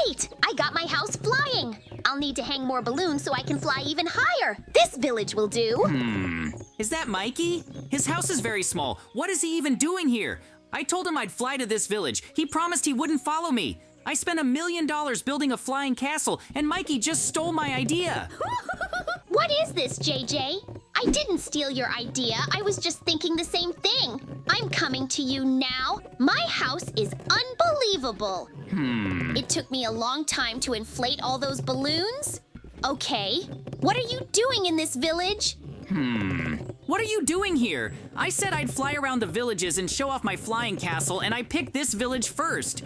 Great! I got my house flying. I'll need to hang more balloons so I can fly even higher. This village will do. Is that Mikey? His house is very small. What is he even doing here? I told him I'd fly to this village. He promised he wouldn't follow me. I spent $1 million building a flying castle, and Mikey just stole my idea. What is this, JJ? I didn't steal your idea. I was just thinking the same thing. I'm coming to you now. My house is unbelievable. It took me a long time to inflate all those balloons. Okay, what are you doing in this village? What are you doing here? I said I'd fly around the villages and show off my flying castle, and I picked this village first.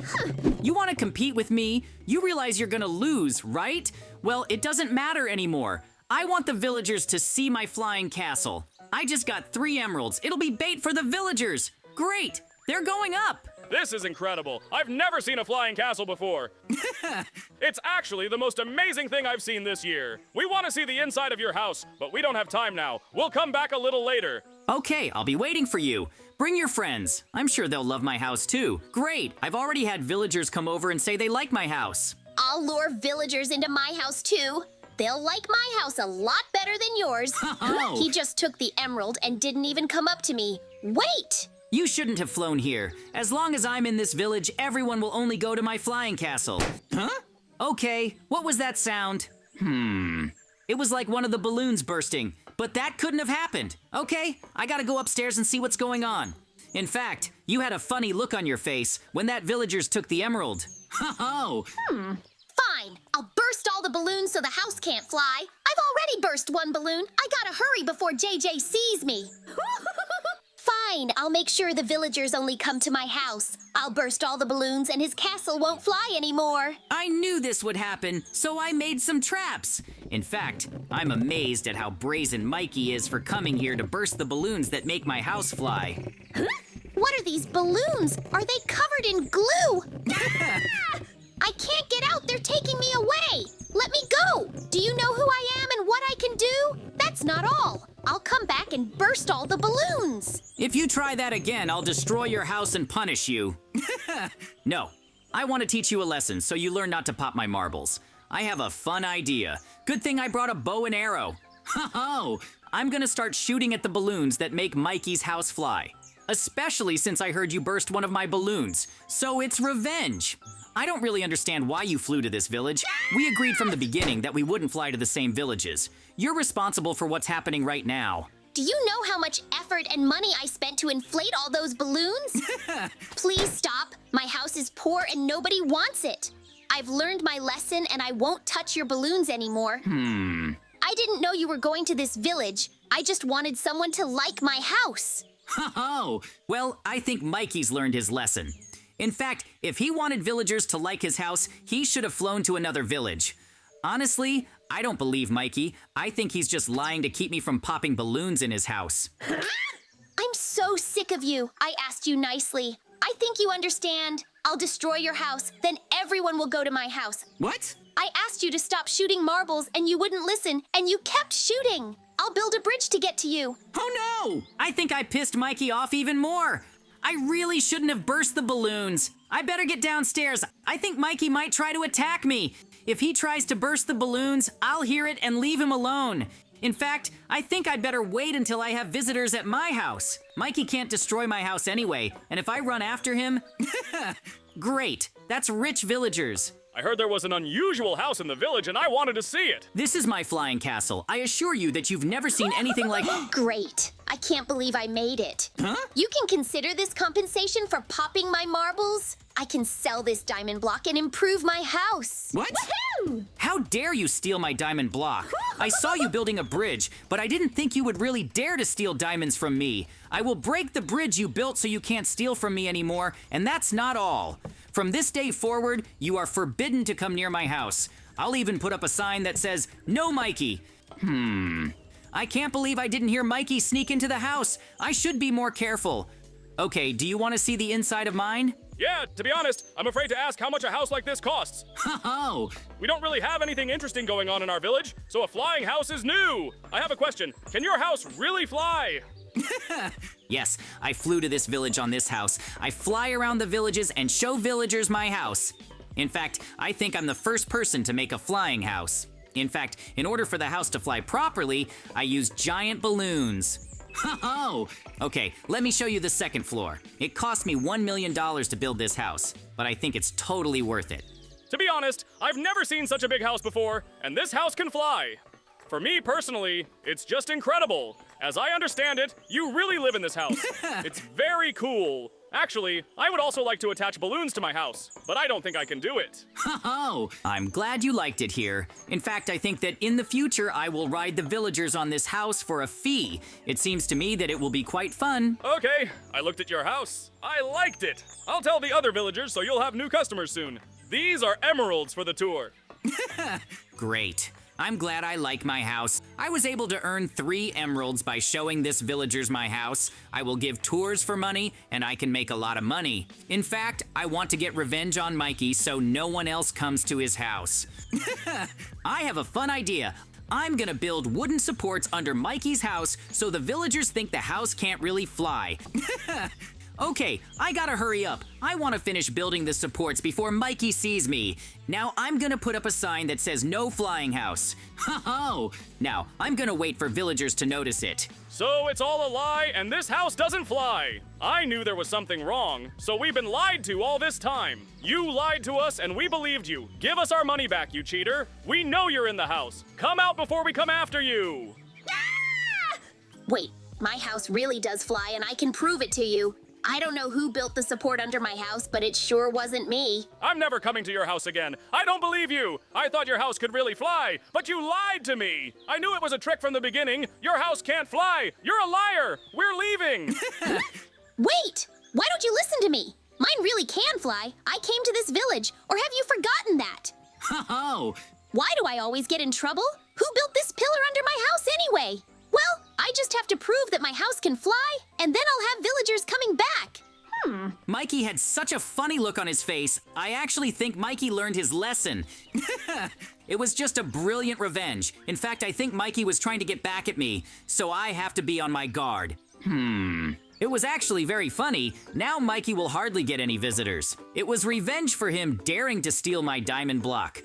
You want to compete with me? You realize you're gonna lose, right? Well, it doesn't matter anymore. I want the villagers to see my flying castle. I just got 3 emeralds. It'll be bait for the villagers. Great, they're going up. This is incredible. I've never seen a flying castle before. It's actually the most amazing thing I've seen this year. We want to see the inside of your house, but we don't have time now. We'll come back a little later. Okay, I'll be waiting for you. Bring your friends. I'm sure they'll love my house too. Great, I've already had villagers come over and say they like my house. I'll lure villagers into my house too. They'll like my house a lot better than yours. Oh. He just took the emerald and didn't even come up to me. Wait! You shouldn't have flown here. As long as I'm in this village, everyone will only go to my flying castle. Huh? Okay, what was that sound? It was like one of the balloons bursting, but that couldn't have happened. Okay, I gotta go upstairs and see what's going on. In fact, you had a funny look on your face when that villagers took the emerald. Oh. Fine, I'll burst all the balloons so the house can't fly. I've already burst one balloon. I gotta hurry before JJ sees me. Fine, I'll make sure the villagers only come to my house. I'll burst all the balloons and his castle won't fly anymore. I knew this would happen, so I made some traps. In fact, I'm amazed at how brazen Mikey is for coming here to burst the balloons that make my house fly. Huh? What are these balloons? Are they covered in glue? I can't get out, they're taking me away. Let me go. Do you know who I am and what I can do? That's not all. I'll come back and burst all the balloons. If you try that again, I'll destroy your house and punish you. No, I want to teach you a lesson so you learn not to pop my marbles. I have a fun idea. Good thing I brought a bow and arrow. Ho-ho! I'm gonna start shooting at the balloons that make Mikey's house fly. Especially since I heard you burst one of my balloons. So it's revenge. I don't really understand why you flew to this village. We agreed from the beginning that we wouldn't fly to the same villages. You're responsible for what's happening right now. Do you know how much effort and money I spent to inflate all those balloons? Please stop. My house is poor and nobody wants it. I've learned my lesson and I won't touch your balloons anymore. I didn't know you were going to this village. I just wanted someone to like my house. Oh, well, I think Mikey's learned his lesson. In fact, if he wanted villagers to like his house, he should have flown to another village. Honestly, I don't believe Mikey. I think he's just lying to keep me from popping balloons in his house. I'm so sick of you. I asked you nicely. I think you understand. I'll destroy your house, then everyone will go to my house. What? I asked you to stop shooting marbles and you wouldn't listen, and you kept shooting. I'll build a bridge to get to you. Oh no! I think I pissed Mikey off even more. I really shouldn't have burst the balloons. I better get downstairs. I think Mikey might try to attack me. If he tries to burst the balloons, I'll hear it and leave him alone. In fact, I think I'd better wait until I have visitors at my house. Mikey can't destroy my house anyway, and if I run after him... Great, that's rich villagers. I heard there was an unusual house in the village and I wanted to see it. This is my flying castle. I assure you that you've never seen anything like... Great. I can't believe I made it. Huh? You can consider this compensation for popping my marbles. I can sell this diamond block and improve my house. What? Woohoo! How dare you steal my diamond block? I saw you building a bridge, but I didn't think you would really dare to steal diamonds from me. I will break the bridge you built so you can't steal from me anymore, and that's not all. From this day forward, you are forbidden to come near my house. I'll even put up a sign that says, "No Mikey." I can't believe I didn't hear Mikey sneak into the house. I should be more careful. Okay, do you want to see the inside of mine? Yeah, to be honest, I'm afraid to ask how much a house like this costs. Oh, We don't really have anything interesting going on in our village, so a flying house is new. I have a question. Can your house really fly? yes, I flew to this village on this house. I fly around the villages and show villagers my house. In fact, I think I'm the first person to make a flying house. In fact, in order for the house to fly properly, I used giant balloons. Ho-ho! Okay, let me show you the second floor. It cost me $1 million to build this house, but I think it's totally worth it. To be honest, I've never seen such a big house before, and this house can fly. For me personally, it's just incredible. As I understand it, you really live in this house. It's very cool. Actually, I would also like to attach balloons to my house, but I don't think I can do it. Oh, I'm glad you liked it here. In fact, I think that in the future, I will ride the villagers on this house for a fee. It seems to me that it will be quite fun. Okay, I looked at your house. I liked it. I'll tell the other villagers so you'll have new customers soon. These are emeralds for the tour. Great. I'm glad I like my house. I was able to earn 3 emeralds by showing this villagers my house. I will give tours for money, and I can make a lot of money. In fact, I want to get revenge on Mikey so no one else comes to his house. I have a fun idea. I'm gonna build wooden supports under Mikey's house so the villagers think the house can't really fly. Okay, I gotta hurry up. I want to finish building the supports before Mikey sees me. Now I'm gonna put up a sign that says no flying house. Ho-ho! Now I'm gonna wait for villagers to notice it. So it's all a lie and this house doesn't fly. I knew there was something wrong, so we've been lied to all this time. You lied to us and we believed you. Give us our money back, you cheater. We know you're in the house. Come out before we come after you. Ah! Wait, my house really does fly and I can prove it to you. I don't know who built the support under my house, but it sure wasn't me. I'm never coming to your house again. I don't believe you. I thought your house could really fly, but you lied to me. I knew it was a trick from the beginning. Your house can't fly. You're a liar. We're leaving. Wait! Why don't you listen to me? Mine really can fly. I came to this village, or have you forgotten that? Ho-ho! Why do I always get in trouble? Who built this pillar under my house anyway? Well, I just have to prove that my house can fly, and then I'll have villagers coming back. Mikey had such a funny look on his face. I actually think Mikey learned his lesson. It was just a brilliant revenge. In fact, I think Mikey was trying to get back at me, so I have to be on my guard. It was actually very funny. Now Mikey will hardly get any visitors. It was revenge for him daring to steal my diamond block.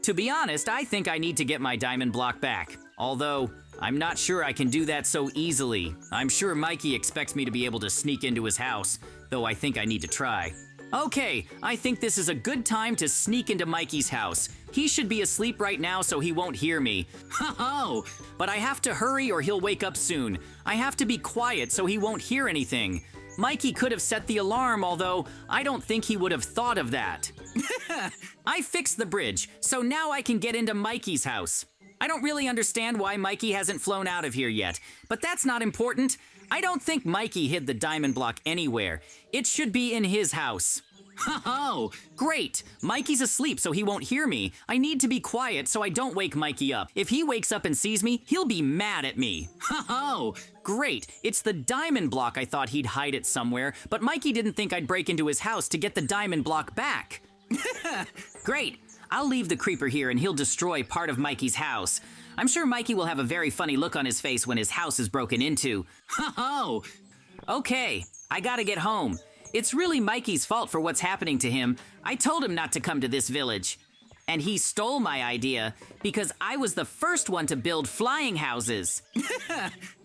To be honest, I think I need to get my diamond block back. Although, I'm not sure I can do that so easily. I'm sure Mikey expects me to be able to sneak into his house, though I think I need to try. Okay, I think this is a good time to sneak into Mikey's house. He should be asleep right now so he won't hear me. Ho-ho! But I have to hurry or he'll wake up soon. I have to be quiet so he won't hear anything. Mikey could have set the alarm, although I don't think he would have thought of that. I fixed the bridge, so now I can get into Mikey's house. I don't really understand why Mikey hasn't flown out of here yet, but that's not important. I don't think Mikey hid the diamond block anywhere. It should be in his house. Ho-ho! Great! Mikey's asleep so he won't hear me. I need to be quiet so I don't wake Mikey up. If he wakes up and sees me, he'll be mad at me. Ho-ho! Great! It's the diamond block. I thought he'd hide it somewhere, but Mikey didn't think I'd break into his house to get the diamond block back. Great! I'll leave the creeper here and he'll destroy part of Mikey's house. I'm sure Mikey will have a very funny look on his face when his house is broken into. Ho-ho! Okay, I gotta get home. It's really Mikey's fault for what's happening to him. I told him not to come to this village. And he stole my idea because I was the first one to build flying houses.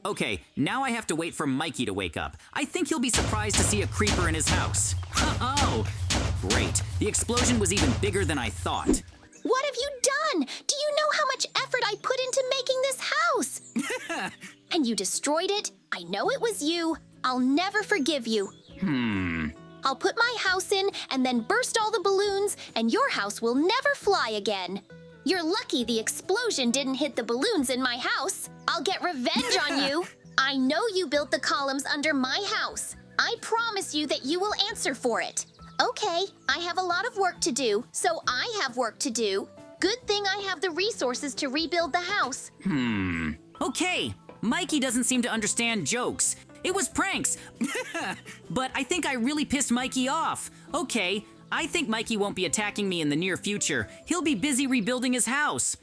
Okay, now I have to wait for Mikey to wake up. I think he'll be surprised to see a creeper in his house. Ho-ho! Great, the explosion was even bigger than I thought. What have you done? Do you know how much effort I put into making this house? And you destroyed it? I know it was you. I'll never forgive you. I'll put my house in and then burst all the balloons, and your house will never fly again. You're lucky the explosion didn't hit the balloons in my house. I'll get revenge on you. I know you built the columns under my house. I promise you that you will answer for it. Okay, I have a lot of work to do, so I have work to do. Good thing I have the resources to rebuild the house. Okay, Mikey doesn't seem to understand jokes. It was pranks. But I think I really pissed Mikey off. Okay, I think Mikey won't be attacking me in the near future. He'll be busy rebuilding his house.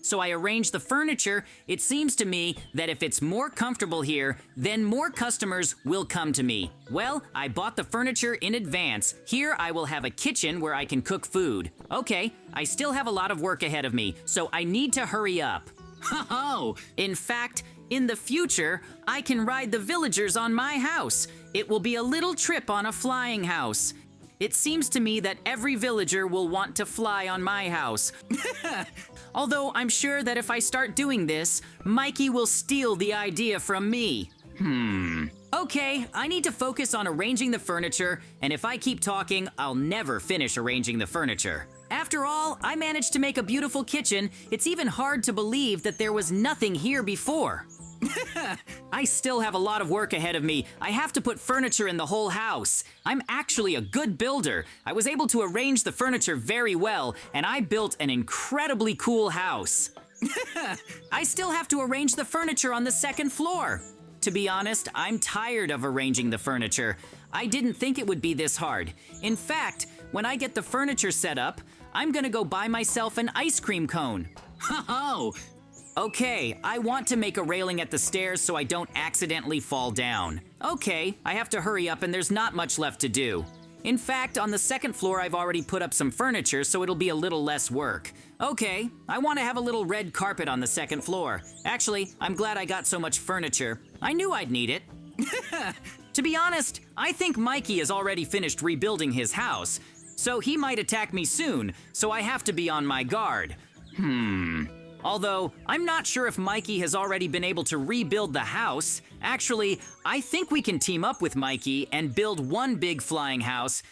So I arranged the furniture. It seems to me that if it's more comfortable here, then more customers will come to me. Well, I bought the furniture in advance. Here I will have a kitchen where I can cook food. Okay, I still have a lot of work ahead of me, so I need to hurry up. Ho-ho! In fact, in the future, I can ride the villagers on my house. It will be a little trip on a flying house. It seems to me that every villager will want to fly on my house. Although I'm sure that if I start doing this, Mikey will steal the idea from me. Okay, I need to focus on arranging the furniture, and if I keep talking, I'll never finish arranging the furniture. After all, I managed to make a beautiful kitchen. It's even hard to believe that there was nothing here before. I still have a lot of work ahead of me. I have to put furniture in the whole house. I'm actually a good builder. I was able to arrange the furniture very well, and I built an incredibly cool house. I still have to arrange the furniture on the second floor. To be honest, I'm tired of arranging the furniture. I didn't think it would be this hard. In fact, when I get the furniture set up, I'm gonna go buy myself an ice cream cone. Ho-ho! Okay, I want to make a railing at the stairs so I don't accidentally fall down. Okay, I have to hurry up and there's not much left to do. In fact, on the second floor I've already put up some furniture so it'll be a little less work. Okay, I want to have a little red carpet on the second floor. Actually, I'm glad I got so much furniture. I knew I'd need it. To be honest, I think Mikey has already finished rebuilding his house, so he might attack me soon, so I have to be on my guard. Although, I'm not sure if Mikey has already been able to rebuild the house. Actually, I think we can team up with Mikey and build one big flying house.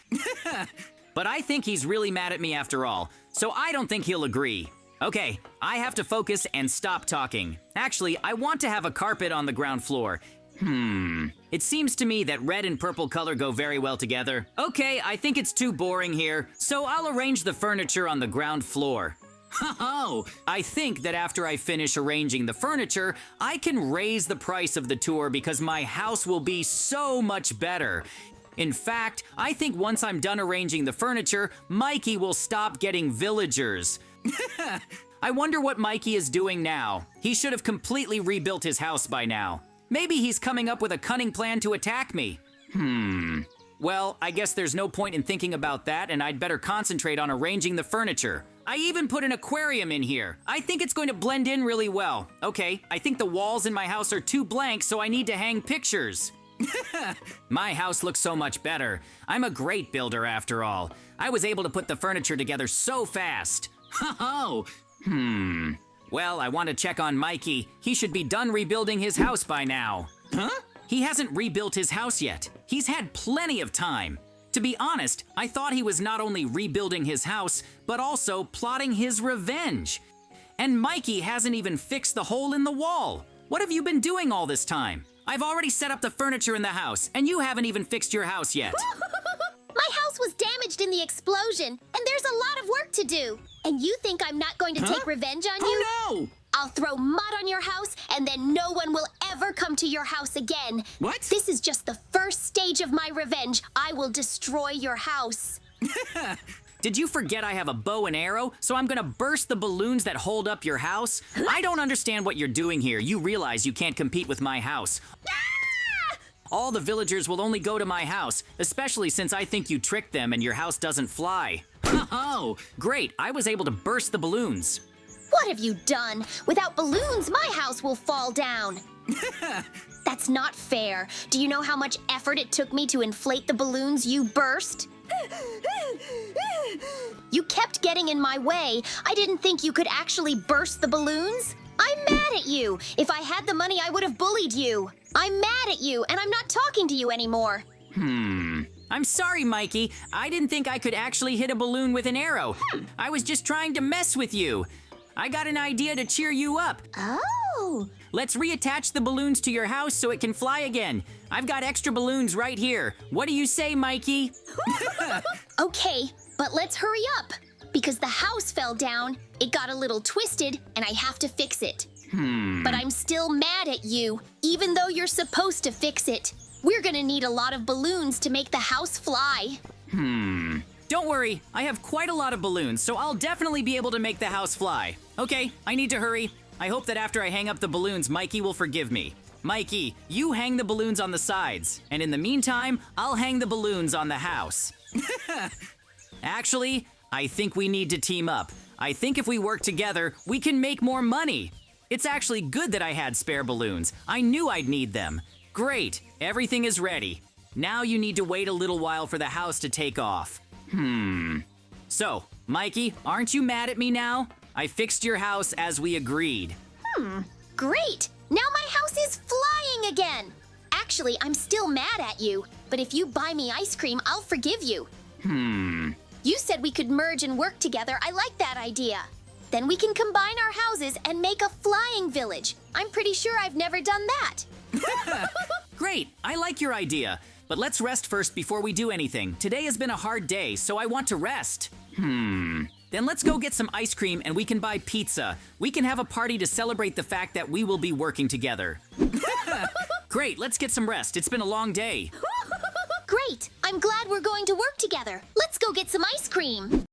But I think he's really mad at me after all, so I don't think he'll agree. Okay, I have to focus and stop talking. Actually, I want to have a carpet on the ground floor. It seems to me that red and purple color go very well together. Okay, I think it's too boring here, so I'll arrange the furniture on the ground floor. Ho-ho! I think that after I finish arranging the furniture, I can raise the price of the tour because my house will be so much better. In fact, I think once I'm done arranging the furniture, Mikey will stop getting villagers. I wonder what Mikey is doing now. He should have completely rebuilt his house by now. Maybe he's coming up with a cunning plan to attack me. Well, I guess there's no point in thinking about that, and I'd better concentrate on arranging the furniture. I even put an aquarium in here. I think it's going to blend in really well. Okay, I think the walls in my house are too blank, so I need to hang pictures. My house looks so much better. I'm a great builder after all. I was able to put the furniture together so fast. Ho-ho! Well, I want to check on Mikey. He should be done rebuilding his house by now. Huh? He hasn't rebuilt his house yet. He's had plenty of time. To be honest, I thought he was not only rebuilding his house, but also plotting his revenge. And Mikey hasn't even fixed the hole in the wall. What have you been doing all this time? I've already set up the furniture in the house, and you haven't even fixed your house yet. My house was damaged in the explosion, and there's a lot of work to do. And you think I'm not going to take revenge on you? Oh no! I'll throw mud on your house, and then no one will ever come to your house again. What? This is just the first stage of my revenge. I will destroy your house. Did you forget I have a bow and arrow? So I'm gonna burst the balloons that hold up your house? I don't understand what you're doing here. You realize you can't compete with my house. All the villagers will only go to my house, especially since I think you tricked them and your house doesn't fly. Oh, great, I was able to burst the balloons. What have you done? Without balloons, my house will fall down. That's not fair. Do you know how much effort it took me to inflate the balloons you burst? You kept getting in my way. I didn't think you could actually burst the balloons. I'm mad at you. If I had the money, I would have bullied you. I'm mad at you, and I'm not talking to you anymore. I'm sorry, Mikey. I didn't think I could actually hit a balloon with an arrow. I was just trying to mess with you. I got an idea to cheer you up. Oh. Let's reattach the balloons to your house so it can fly again. I've got extra balloons right here. What do you say, Mikey? Okay, but let's hurry up. Because the house fell down, it got a little twisted, and I have to fix it. But I'm still mad at you, even though you're supposed to fix it. We're gonna need a lot of balloons to make the house fly. Don't worry, I have quite a lot of balloons, so I'll definitely be able to make the house fly. Okay, I need to hurry. I hope that after I hang up the balloons, Mikey will forgive me. Mikey, you hang the balloons on the sides, and in the meantime, I'll hang the balloons on the house. Actually, I think we need to team up. I think if we work together, we can make more money. It's actually good that I had spare balloons. I knew I'd need them. Great, everything is ready. Now you need to wait a little while for the house to take off. So, Mikey, aren't you mad at me now? I fixed your house as we agreed. Great! Now my house is flying again! Actually, I'm still mad at you, but if you buy me ice cream, I'll forgive you. You said we could merge and work together. I like that idea. Then we can combine our houses and make a flying village. I'm pretty sure I've never done that. Great, I like your idea. But let's rest first before we do anything. Today has been a hard day, so I want to rest. Then let's go get some ice cream and we can buy pizza. We can have a party to celebrate the fact that we will be working together. Great, let's get some rest. It's been a long day. Great! I'm glad we're going to work together. Let's go get some ice cream.